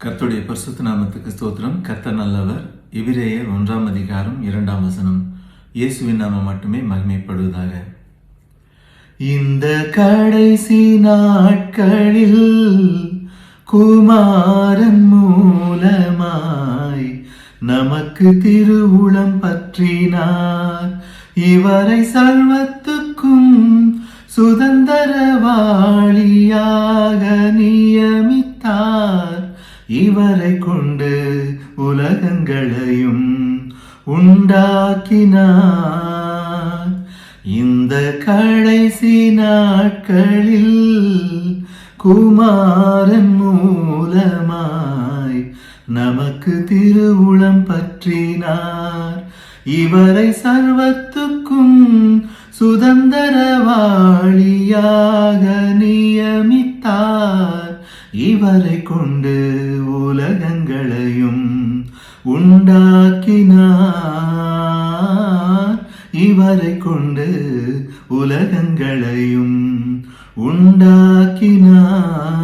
கர்த்தருடைய பரிசுத்த நாமத்துக்கு ஸ்தோத்திரம். கர்த்தர் நல்லவர். எபிரேயர் 1 அதிகாரம் 2 இயேசுவின் நாமம் மட்டுமே மகிமைப்படுவதாக. இந்த கடைசி நாட்களில் குமாரன் மூலமாய் நமக்கு திருவுளம் பற்றினார். இவரை சர்வத்துக்கும் சுதந்திரவாளியாக நியமித்தார். இவரை கொண்டு உலகங்களையும் உண்டாக்கினார். இந்த கடைசி நாட்களில் குமாரன் மூலமாய் நமக்கு திருவுளம் பற்றினார். இவரை சர்வத்துக்கும் சுதந்திரவாளியாக நியமித்தார். இவரை கொண்டு உலகங்களையும் உண்டாக்கினார். இவரை கொண்டு உலகங்களையும் உண்டாக்கினார்.